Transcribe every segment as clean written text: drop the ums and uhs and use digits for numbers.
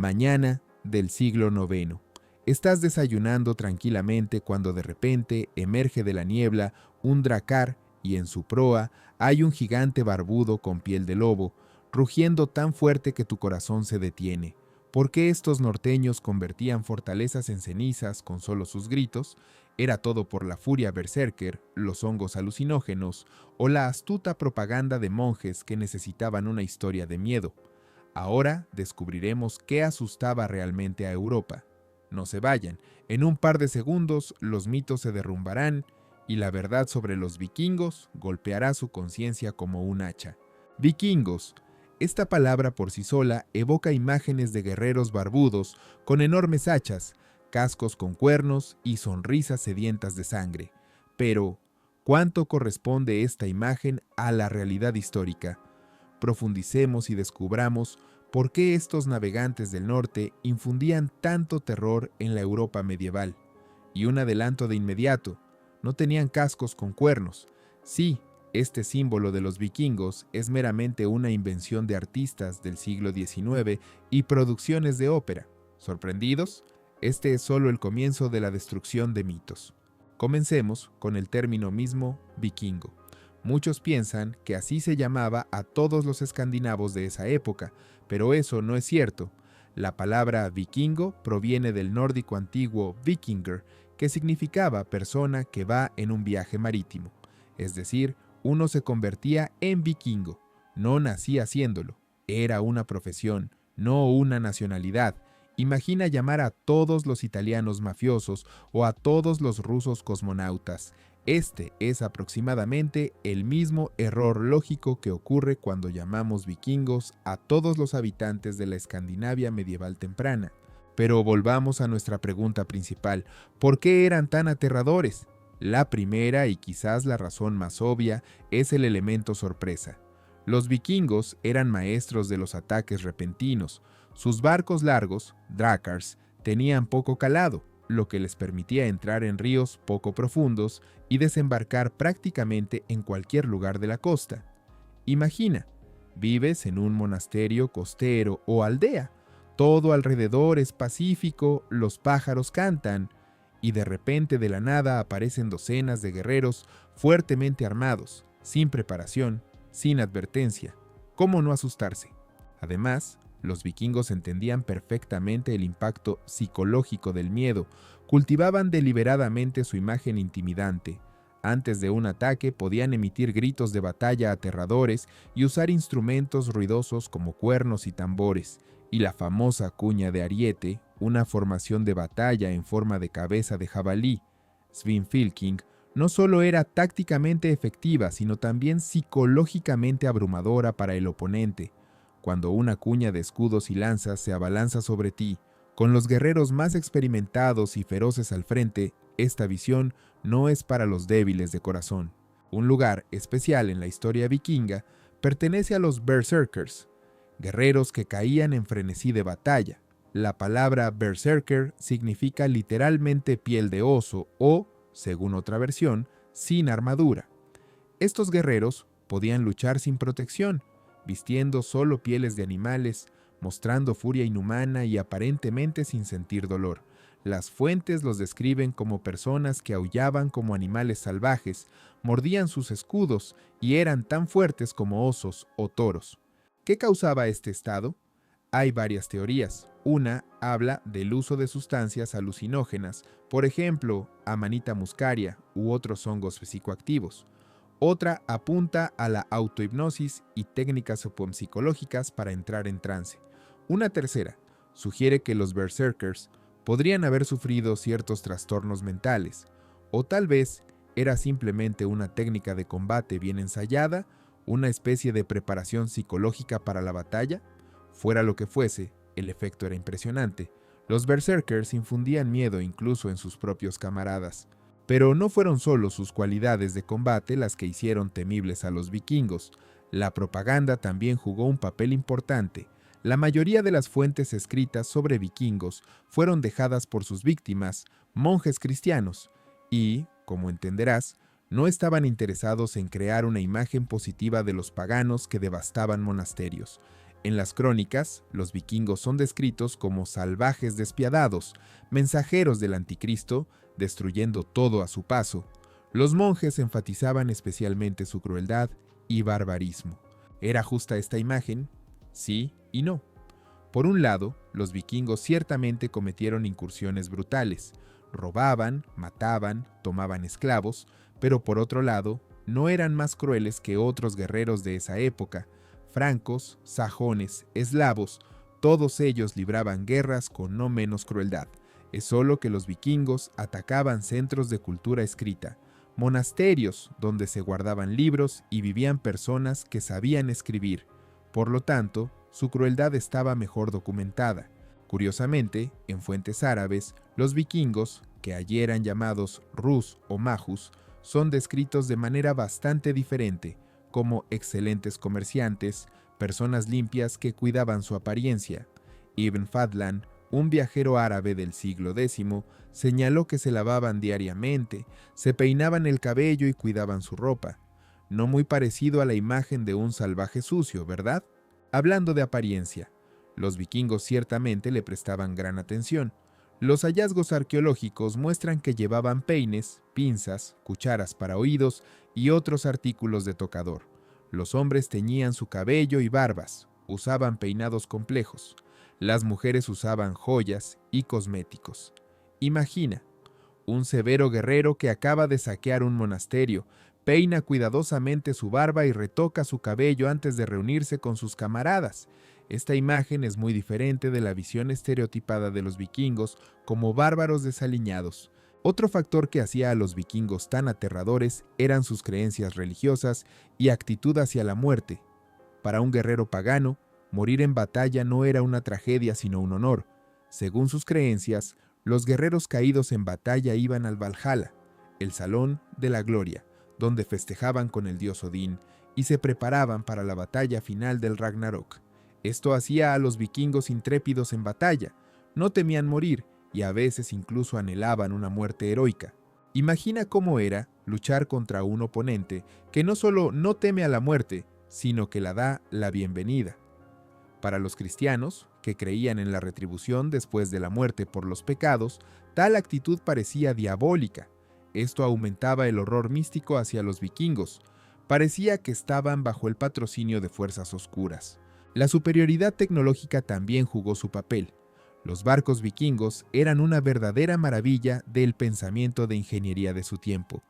Mañana del siglo IX. Estás desayunando tranquilamente cuando de repente emerge de la niebla un dracar y en su proa hay un gigante barbudo con piel de lobo, rugiendo tan fuerte que tu corazón se detiene. ¿Por qué estos norteños convertían fortalezas en cenizas con solo sus gritos? ¿Era todo por la furia berserker, los hongos alucinógenos o la astuta propaganda de monjes que necesitaban una historia de miedo? Ahora descubriremos qué asustaba realmente a Europa. No se vayan, en un par de segundos los mitos se derrumbarán y la verdad sobre los vikingos golpeará su conciencia como un hacha. Vikingos. Esta palabra por sí sola evoca imágenes de guerreros barbudos con enormes hachas, cascos con cuernos y sonrisas sedientas de sangre. Pero, ¿cuánto corresponde esta imagen a la realidad histórica? Profundicemos y descubramos por qué estos navegantes del norte infundían tanto terror en la Europa medieval. Y un adelanto de inmediato, no tenían cascos con cuernos. Sí, este símbolo de los vikingos es meramente una invención de artistas del siglo XIX y producciones de ópera. ¿Sorprendidos? Este es solo el comienzo de la destrucción de mitos. Comencemos con el término mismo vikingo. Muchos piensan que así se llamaba a todos los escandinavos de esa época, pero eso no es cierto. La palabra vikingo proviene del nórdico antiguo vikinger, que significaba persona que va en un viaje marítimo. Es decir, uno se convertía en vikingo, no nacía haciéndolo. Era una profesión, no una nacionalidad. Imagina llamar a todos los italianos mafiosos o a todos los rusos cosmonautas. Este es aproximadamente el mismo error lógico que ocurre cuando llamamos vikingos a todos los habitantes de la Escandinavia medieval temprana. Pero volvamos a nuestra pregunta principal: ¿por qué eran tan aterradores? La primera, y quizás la razón más obvia, es el elemento sorpresa. Los vikingos eran maestros de los ataques repentinos. Sus barcos largos, drakars, tenían poco calado, lo que les permitía entrar en ríos poco profundos y desembarcar prácticamente en cualquier lugar de la costa. Imagina, vives en un monasterio costero o aldea, todo alrededor es pacífico, los pájaros cantan, y de repente de la nada aparecen docenas de guerreros fuertemente armados, sin preparación, sin advertencia. ¿Cómo no asustarse? Además, los vikingos entendían perfectamente el impacto psicológico del miedo, cultivaban deliberadamente su imagen intimidante. Antes de un ataque podían emitir gritos de batalla aterradores y usar instrumentos ruidosos como cuernos y tambores, y la famosa cuña de ariete, una formación de batalla en forma de cabeza de jabalí, Svinfylking, no solo era tácticamente efectiva, sino también psicológicamente abrumadora para el oponente. Cuando una cuña de escudos y lanzas se abalanza sobre ti, con los guerreros más experimentados y feroces al frente, esta visión no es para los débiles de corazón. Un lugar especial en la historia vikinga pertenece a los berserkers, guerreros que caían en frenesí de batalla. La palabra berserker significa literalmente piel de oso o, según otra versión, sin armadura. Estos guerreros podían luchar sin protección, vistiendo solo pieles de animales, mostrando furia inhumana y aparentemente sin sentir dolor. Las fuentes los describen como personas que aullaban como animales salvajes, mordían sus escudos y eran tan fuertes como osos o toros. ¿Qué causaba este estado? Hay varias teorías. Una habla del uso de sustancias alucinógenas, por ejemplo, Amanita muscaria u otros hongos psicoactivos. Otra apunta a la autohipnosis y técnicas psicológicas para entrar en trance. Una tercera sugiere que los berserkers podrían haber sufrido ciertos trastornos mentales, o tal vez era simplemente una técnica de combate bien ensayada, una especie de preparación psicológica para la batalla. Fuera lo que fuese, el efecto era impresionante. Los berserkers infundían miedo incluso en sus propios camaradas. Pero no fueron solo sus cualidades de combate las que hicieron temibles a los vikingos. La propaganda también jugó un papel importante. La mayoría de las fuentes escritas sobre vikingos fueron dejadas por sus víctimas, monjes cristianos, y, como entenderás, no estaban interesados en crear una imagen positiva de los paganos que devastaban monasterios. En las crónicas, los vikingos son descritos como salvajes despiadados, mensajeros del anticristo, destruyendo todo a su paso. Los monjes enfatizaban especialmente su crueldad y barbarismo. ¿Era justa esta imagen? Sí y no. Por un lado, los vikingos ciertamente cometieron incursiones brutales, robaban, mataban, tomaban esclavos, pero por otro lado, no eran más crueles que otros guerreros de esa época. Francos, sajones, eslavos, todos ellos libraban guerras con no menos crueldad. Es solo que los vikingos atacaban centros de cultura escrita, monasterios donde se guardaban libros y vivían personas que sabían escribir. Por lo tanto, su crueldad estaba mejor documentada. Curiosamente, en fuentes árabes, los vikingos, que allí eran llamados Rus o Majus, son descritos de manera bastante diferente, como excelentes comerciantes, personas limpias que cuidaban su apariencia. Ibn Fadlan, un viajero árabe del siglo X, señaló que se lavaban diariamente, se peinaban el cabello y cuidaban su ropa. No muy parecido a la imagen de un salvaje sucio, ¿verdad? Hablando de apariencia, los vikingos ciertamente le prestaban gran atención. Los hallazgos arqueológicos muestran que llevaban peines, pinzas, cucharas para oídos y otros artículos de tocador. Los hombres teñían su cabello y barbas, usaban peinados complejos. Las mujeres usaban joyas y cosméticos. Imagina, un severo guerrero que acaba de saquear un monasterio, peina cuidadosamente su barba y retoca su cabello antes de reunirse con sus camaradas. Esta imagen es muy diferente de la visión estereotipada de los vikingos como bárbaros desaliñados. Otro factor que hacía a los vikingos tan aterradores eran sus creencias religiosas y actitud hacia la muerte. Para un guerrero pagano, morir en batalla no era una tragedia sino un honor. Según sus creencias, los guerreros caídos en batalla iban al Valhalla, el salón de la gloria, donde festejaban con el dios Odín y se preparaban para la batalla final del Ragnarok. Esto hacía a los vikingos intrépidos en batalla, no temían morir y a veces incluso anhelaban una muerte heroica. Imagina cómo era luchar contra un oponente que no solo no teme a la muerte, sino que la da la bienvenida. Para los cristianos, que creían en la retribución después de la muerte por los pecados, tal actitud parecía diabólica. Esto aumentaba el horror místico hacia los vikingos. Parecía que estaban bajo el patrocinio de fuerzas oscuras. La superioridad tecnológica también jugó su papel. Los barcos vikingos eran una verdadera maravilla del pensamiento de ingeniería de su tiempo.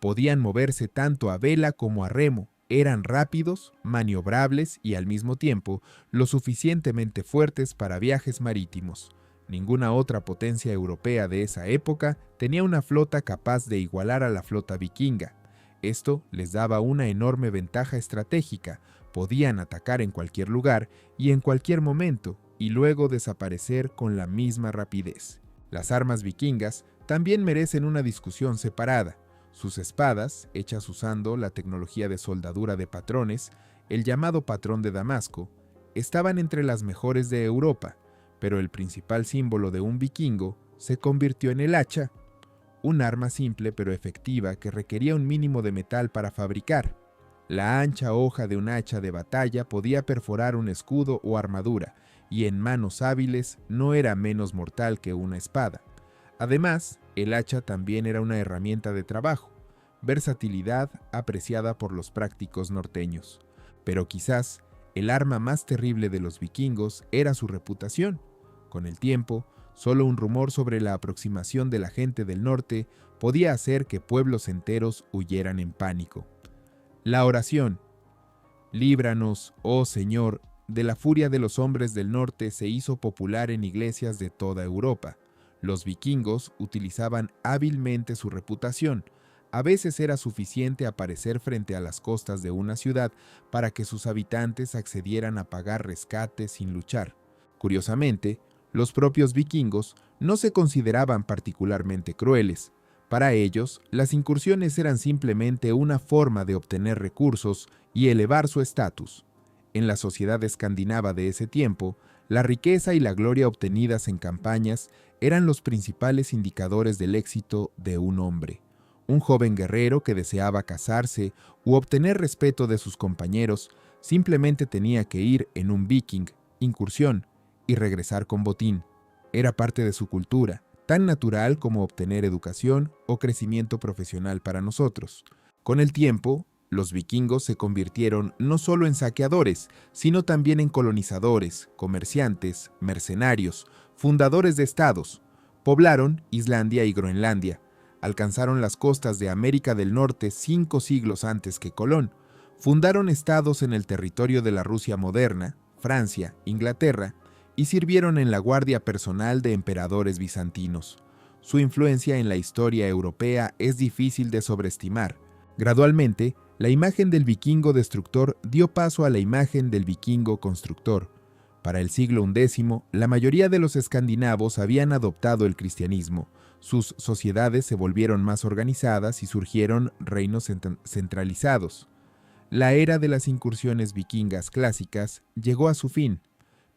Podían moverse tanto a vela como a remo, eran rápidos, maniobrables y al mismo tiempo lo suficientemente fuertes para viajes marítimos. Ninguna otra potencia europea de esa época tenía una flota capaz de igualar a la flota vikinga. Esto les daba una enorme ventaja estratégica. Podían atacar en cualquier lugar y en cualquier momento, y luego desaparecer con la misma rapidez. Las armas vikingas también merecen una discusión separada. Sus espadas, hechas usando la tecnología de soldadura de patrones, el llamado patrón de Damasco, estaban entre las mejores de Europa, pero el principal símbolo de un vikingo se convirtió en el hacha, un arma simple pero efectiva que requería un mínimo de metal para fabricar. La ancha hoja de un hacha de batalla podía perforar un escudo o armadura, y en manos hábiles no era menos mortal que una espada. Además, el hacha también era una herramienta de trabajo, versatilidad apreciada por los prácticos norteños. Pero quizás el arma más terrible de los vikingos era su reputación. Con el tiempo, solo un rumor sobre la aproximación de la gente del norte podía hacer que pueblos enteros huyeran en pánico. La oración, líbranos, oh Señor, de la furia de los hombres del norte, se hizo popular en iglesias de toda Europa. Los vikingos utilizaban hábilmente su reputación. A veces era suficiente aparecer frente a las costas de una ciudad para que sus habitantes accedieran a pagar rescate sin luchar. Curiosamente, los propios vikingos no se consideraban particularmente crueles. Para ellos, las incursiones eran simplemente una forma de obtener recursos y elevar su estatus. En la sociedad escandinava de ese tiempo, la riqueza y la gloria obtenidas en campañas eran los principales indicadores del éxito de un hombre. Un joven guerrero que deseaba casarse u obtener respeto de sus compañeros Simplemente tenía que ir en un viking, incursión, y regresar con botín. Era parte de su cultura, tan natural como obtener educación o crecimiento profesional para nosotros. Con el tiempo, los vikingos se convirtieron no solo en saqueadores, sino también en colonizadores, comerciantes, mercenarios, fundadores de estados. Poblaron Islandia y Groenlandia. Alcanzaron las costas de América del Norte 5 siglos antes que Colón. Fundaron estados en el territorio de la Rusia moderna, Francia, Inglaterra, y sirvieron en la guardia personal de emperadores bizantinos. Su influencia en la historia europea es difícil de sobreestimar. Gradualmente, la imagen del vikingo destructor dio paso a la imagen del vikingo constructor. Para el siglo XI, la mayoría de los escandinavos habían adoptado el cristianismo. Sus sociedades se volvieron más organizadas y surgieron reinos centralizados. La era de las incursiones vikingas clásicas llegó a su fin,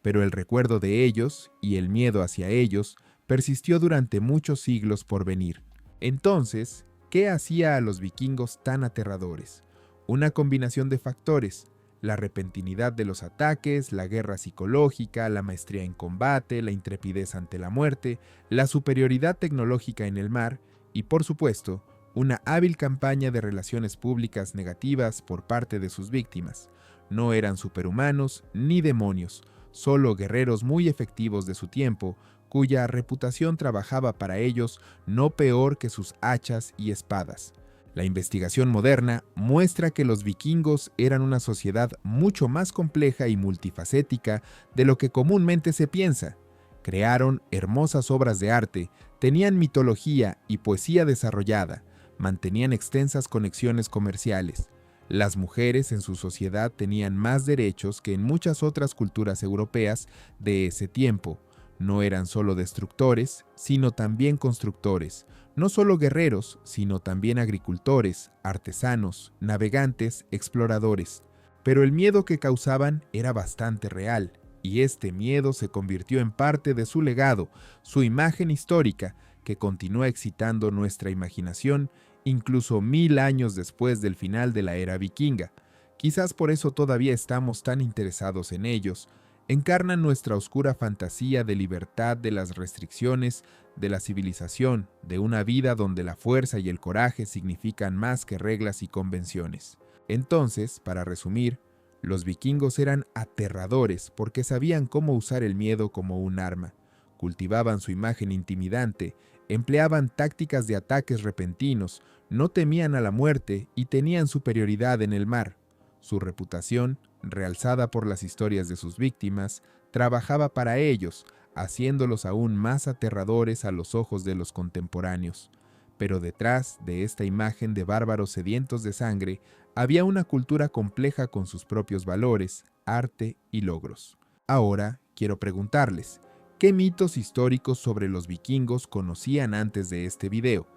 pero el recuerdo de ellos y el miedo hacia ellos persistió durante muchos siglos por venir. Entonces, ¿qué hacía a los vikingos tan aterradores? Una combinación de factores: la repentinidad de los ataques, la guerra psicológica, la maestría en combate, la intrepidez ante la muerte, la superioridad tecnológica en el mar y, por supuesto, una hábil campaña de relaciones públicas negativas por parte de sus víctimas. No eran superhumanos ni demonios, solo guerreros muy efectivos de su tiempo, cuya reputación trabajaba para ellos no peor que sus hachas y espadas. La investigación moderna muestra que los vikingos eran una sociedad mucho más compleja y multifacética de lo que comúnmente se piensa. Crearon hermosas obras de arte, tenían mitología y poesía desarrollada, mantenían extensas conexiones comerciales. Las mujeres en su sociedad tenían más derechos que en muchas otras culturas europeas de ese tiempo. No eran solo destructores, sino también constructores. No solo guerreros, sino también agricultores, artesanos, navegantes, exploradores. Pero el miedo que causaban era bastante real, y este miedo se convirtió en parte de su legado, su imagen histórica, que continúa excitando nuestra imaginación incluso 1000 años después del final de la era vikinga. Quizás por eso todavía estamos tan interesados en ellos. Encarnan nuestra oscura fantasía de libertad de las restricciones, de la civilización, de una vida donde la fuerza y el coraje significan más que reglas y convenciones. Entonces, para resumir, los vikingos eran aterradores porque sabían cómo usar el miedo como un arma. Cultivaban su imagen intimidante, empleaban tácticas de ataques repentinos, no temían a la muerte y tenían superioridad en el mar. Su reputación, realzada por las historias de sus víctimas, trabajaba para ellos, haciéndolos aún más aterradores a los ojos de los contemporáneos. Pero detrás de esta imagen de bárbaros sedientos de sangre, había una cultura compleja con sus propios valores, arte y logros. Ahora quiero preguntarles, ¿qué mitos históricos sobre los vikingos conocían antes de este video?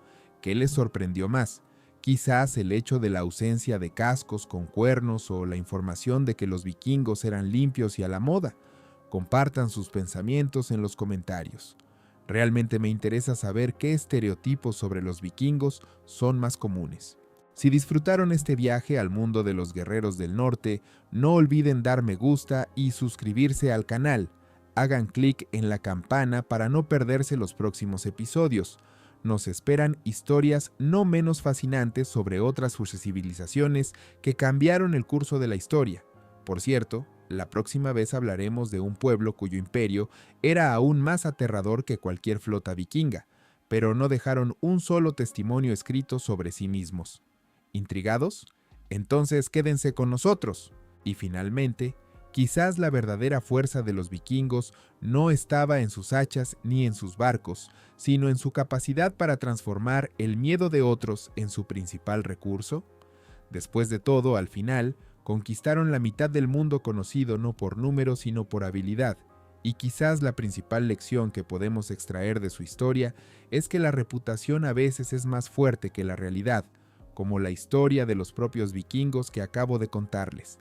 ¿Qué les sorprendió más? Quizás el hecho de la ausencia de cascos con cuernos o la información de que los vikingos eran limpios y a la moda. Compartan sus pensamientos en los comentarios. Realmente me interesa saber qué estereotipos sobre los vikingos son más comunes. Si disfrutaron este viaje al mundo de los guerreros del norte, no olviden dar me gusta y suscribirse al canal. Hagan clic en la campana para no perderse los próximos episodios. Nos esperan historias no menos fascinantes sobre otras civilizaciones que cambiaron el curso de la historia. Por cierto, la próxima vez hablaremos de un pueblo cuyo imperio era aún más aterrador que cualquier flota vikinga, pero no dejaron un solo testimonio escrito sobre sí mismos. ¿Intrigados? Entonces quédense con nosotros. Y finalmente, quizás la verdadera fuerza de los vikingos no estaba en sus hachas ni en sus barcos, sino en su capacidad para transformar el miedo de otros en su principal recurso. Después de todo, al final, conquistaron la mitad del mundo conocido no por número sino por habilidad, y quizás la principal lección que podemos extraer de su historia es que la reputación a veces es más fuerte que la realidad, como la historia de los propios vikingos que acabo de contarles.